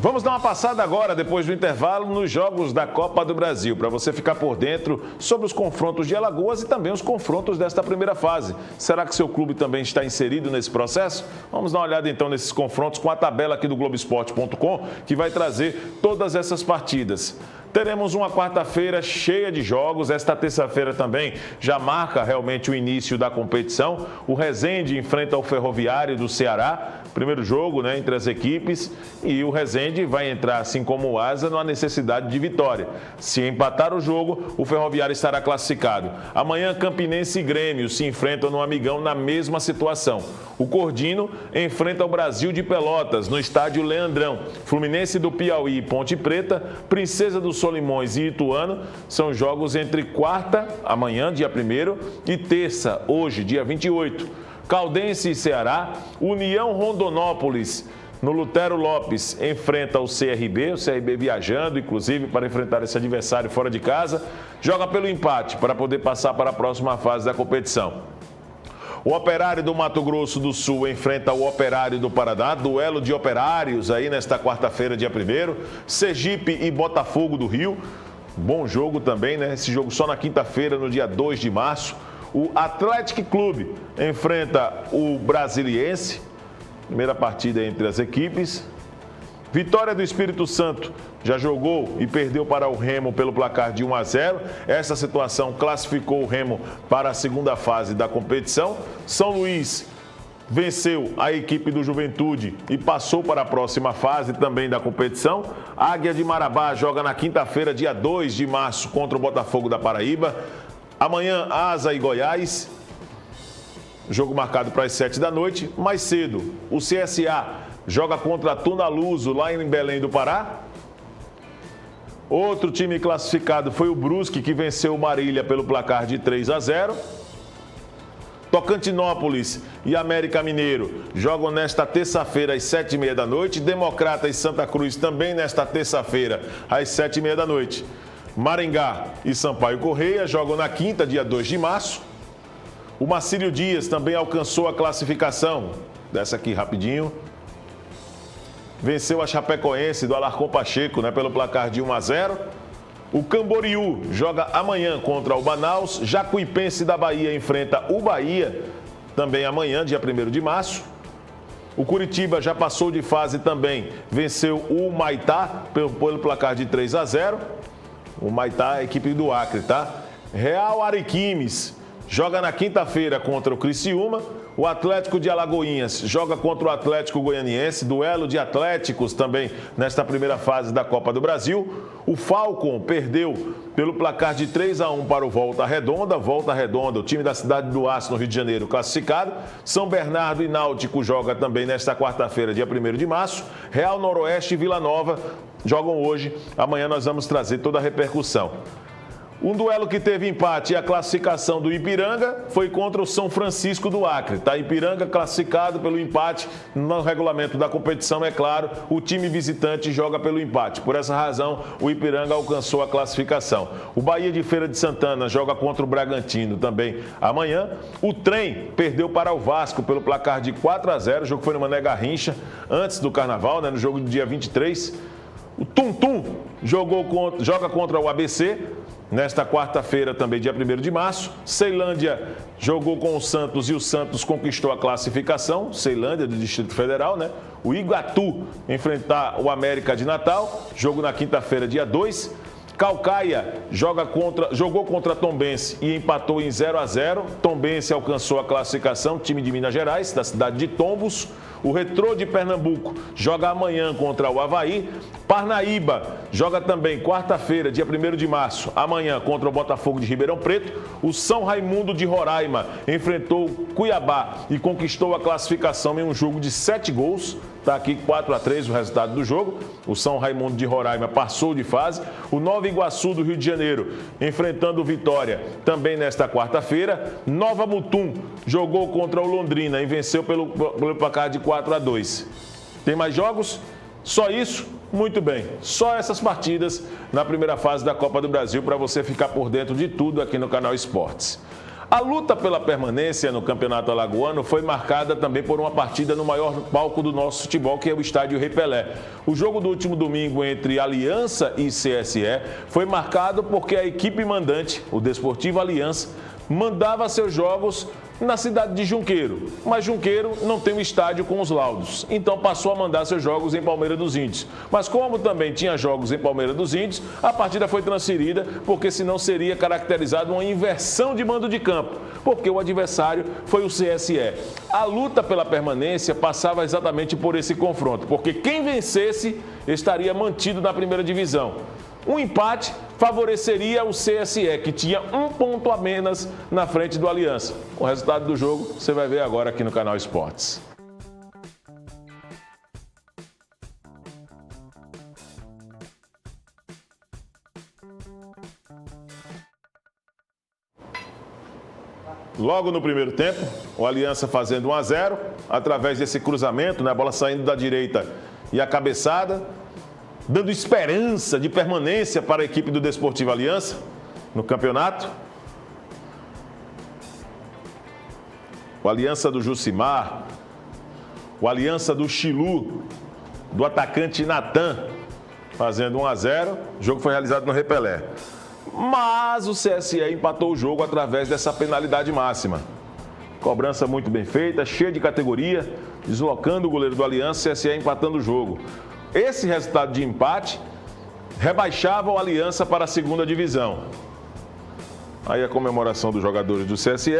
Vamos dar uma passada agora, depois do intervalo, nos jogos da Copa do Brasil, para você ficar por dentro sobre os confrontos de Alagoas e também os confrontos desta primeira fase. Será que seu clube também está inserido nesse processo? Vamos dar uma olhada então nesses confrontos com a tabela aqui do Globoesporte.com, que vai trazer todas essas partidas. Teremos uma quarta-feira cheia de jogos. Esta terça-feira também já marca realmente o início da competição. O Resende enfrenta o Ferroviário do Ceará. Primeiro jogo, né, entre as equipes. E o Resende vai entrar, assim como o Asa, numa necessidade de vitória. Se empatar o jogo, o Ferroviário estará classificado. Amanhã, Campinense e Grêmio se enfrentam no Amigão na mesma situação. O Cordino enfrenta o Brasil de Pelotas no estádio Leandrão. Fluminense do Piauí e Ponte Preta, Princesa dos Solimões e Ituano são jogos entre quarta, amanhã, dia 1º, e terça, hoje, dia 28. Caldense e Ceará, União Rondonópolis, no Lutero Lopes, enfrenta o CRB viajando, inclusive, para enfrentar esse adversário fora de casa, joga pelo empate para poder passar para a próxima fase da competição. O Operário do Mato Grosso do Sul enfrenta o Operário do Paraná, duelo de operários aí nesta quarta-feira, dia 1º. Sergipe e Botafogo do Rio, bom jogo também, né? Esse jogo só na quinta-feira, no dia 2 de março. O Atlético Clube enfrenta o Brasiliense, primeira partida entre as equipes. Vitória do Espírito Santo já jogou e perdeu para o Remo pelo placar de 1-0. Essa situação classificou o Remo para a segunda fase da competição. São Luís venceu a equipe do Juventude e passou para a próxima fase também da competição. Águia de Marabá joga na quinta-feira, dia 2 de março, contra o Botafogo da Paraíba. Amanhã, Asa e Goiás. Jogo marcado para as 7 da noite. Mais cedo, o CSA joga contra a Tunaluso, lá em Belém do Pará. Outro time classificado foi o Brusque, que venceu o Marília pelo placar de 3-0. Tocantinópolis e América Mineiro jogam nesta terça-feira às 7h30 da noite. Democrata e Santa Cruz também nesta terça-feira às 7h30 da noite. Maringá e Sampaio Correia jogam na quinta, dia 2 de março. O Marcílio Dias também alcançou a classificação. Dessa aqui rapidinho. Venceu a Chapecoense do Alarcon Pacheco, né, pelo placar de 1-0. O Camboriú joga amanhã contra o Manaus. Jacuipense da Bahia enfrenta o Bahia também amanhã, dia 1º de março. O Curitiba já passou de fase também. Venceu o Maitá pelo placar de 3-0. O Maitá é a equipe do Acre, tá? Real Ariquemes joga na quinta-feira contra o Criciúma. O Atlético de Alagoinhas joga contra o Atlético Goianiense, duelo de Atléticos também nesta primeira fase da Copa do Brasil. O Falcon perdeu pelo placar de 3-1 para o Volta Redonda. Volta Redonda, o time da cidade do Aço, no Rio de Janeiro, classificado. São Bernardo e Náutico joga também nesta quarta-feira, dia 1º de março. Real Noroeste e Vila Nova jogam hoje. Amanhã nós vamos trazer toda a repercussão. Um duelo que teve empate e a classificação do Ipiranga foi contra o São Francisco do Acre. Tá? Ipiranga classificado pelo empate. No regulamento da competição, é claro, o time visitante joga pelo empate. Por essa razão, o Ipiranga alcançou a classificação. O Bahia de Feira de Santana joga contra o Bragantino também amanhã. O Trem perdeu para o Vasco pelo placar de 4-0. O jogo foi no Mané Garrincha, antes do Carnaval, né? No jogo do dia 23. O Tum Tum joga contra o ABC. Nesta quarta-feira, também dia 1º de março, Ceilândia jogou com o Santos e o Santos conquistou a classificação. Ceilândia, do Distrito Federal, né? O Iguatu enfrentar o América de Natal, jogo na quinta-feira, dia 2. Calcaia jogou contra Tombense e empatou em 0-0. Tombense alcançou a classificação, time de Minas Gerais, da cidade de Tombos. O Retrô de Pernambuco joga amanhã contra o Avaí. Parnaíba joga também quarta-feira, dia 1º de março, amanhã contra o Botafogo de Ribeirão Preto. O São Raimundo de Roraima enfrentou Cuiabá e conquistou a classificação em um jogo de 7 gols. Está aqui 4-3 o resultado do jogo. O São Raimundo de Roraima passou de fase. O Nova Iguaçu do Rio de Janeiro enfrentando o Vitória também nesta quarta-feira. Nova Mutum jogou contra o Londrina e venceu pelo placar de 4-2. Tem mais jogos? Só isso? Muito bem. Só essas partidas na primeira fase da Copa do Brasil para você ficar por dentro de tudo aqui no canal Esportes. A luta pela permanência no Campeonato Alagoano foi marcada também por uma partida no maior palco do nosso futebol, que é o Estádio Rei Pelé. O jogo do último domingo entre Aliança e CSE foi marcado porque a equipe mandante, o Desportivo Aliança, mandava seus jogos na cidade de Junqueiro, mas Junqueiro não tem um estádio com os laudos, então passou a mandar seus jogos em Palmeira dos Índios. Mas como também tinha jogos em Palmeira dos Índios, a partida foi transferida, porque senão seria caracterizado uma inversão de mando de campo, porque o adversário foi o CSE. A luta pela permanência passava exatamente por esse confronto, porque quem vencesse estaria mantido na primeira divisão. Um empate favoreceria o CSE, que tinha 1 ponto a menos na frente do Aliança. O resultado do jogo você vai ver agora aqui no Canal Esportes. Logo no primeiro tempo, o Aliança fazendo 1-0, através desse cruzamento, a bola saindo da direita e a cabeçada, dando esperança de permanência para a equipe do Desportivo Aliança no campeonato. O Aliança do Jucimar, o Aliança do Chilu, do atacante Natan, fazendo 1-0. O jogo foi realizado no Rei Pelé. Mas o CSE empatou o jogo através dessa penalidade máxima. Cobrança muito bem feita, cheia de categoria, deslocando o goleiro do Aliança, CSE empatando o jogo. Esse resultado de empate rebaixava o Aliança para a segunda divisão. Aí a comemoração dos jogadores do CSE.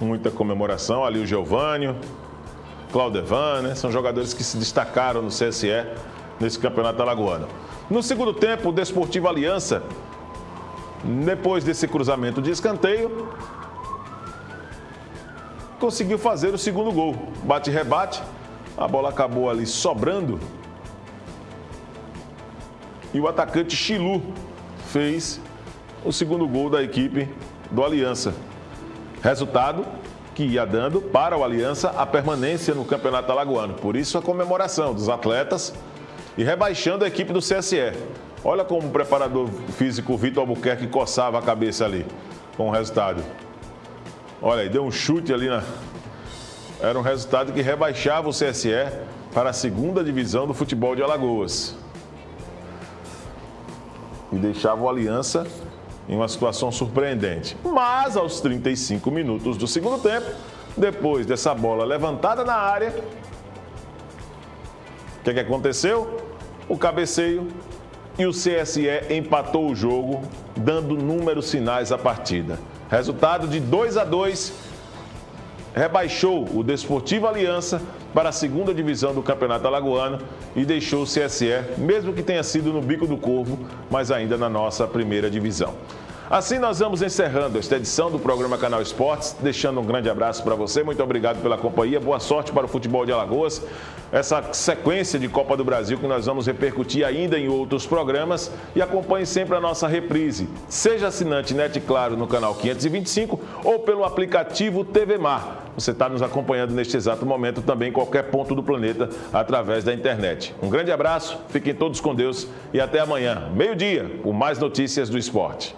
Muita comemoração, ali o Geovânio, Claudevan, né? São jogadores que se destacaram no CSE nesse campeonato alagoano. No segundo tempo, o Desportivo Aliança, depois desse cruzamento de escanteio, conseguiu fazer o segundo gol. Bate-rebate, a bola acabou ali sobrando e o atacante Chilu fez o segundo gol da equipe do Aliança. Resultado que ia dando para o Aliança a permanência no Campeonato Alagoano. Por isso a comemoração dos atletas e rebaixando a equipe do CSE. Olha como o preparador físico Vitor Albuquerque coçava a cabeça ali com o resultado. Olha aí, deu um chute ali Era um resultado que rebaixava o CSE para a segunda divisão do futebol de Alagoas. E deixava o Aliança em uma situação surpreendente. Mas aos 35 minutos do segundo tempo, depois dessa bola levantada na área, o que aconteceu? O cabeceio e o CSE empatou o jogo, dando números finais à partida. Resultado de 2-2, rebaixou o Desportivo Aliança para a segunda divisão do Campeonato Alagoano e deixou o CSE, mesmo que tenha sido no bico do corvo, mas ainda na nossa primeira divisão. Assim nós vamos encerrando esta edição do programa Canal Esportes, deixando um grande abraço para você, muito obrigado pela companhia, boa sorte para o futebol de Alagoas, essa sequência de Copa do Brasil que nós vamos repercutir ainda em outros programas e acompanhe sempre a nossa reprise, seja assinante Net Claro no canal 525 ou pelo aplicativo TV Mar. Você está nos acompanhando neste exato momento também em qualquer ponto do planeta através da internet. Um grande abraço, fiquem todos com Deus e até amanhã, meio-dia, com mais notícias do esporte.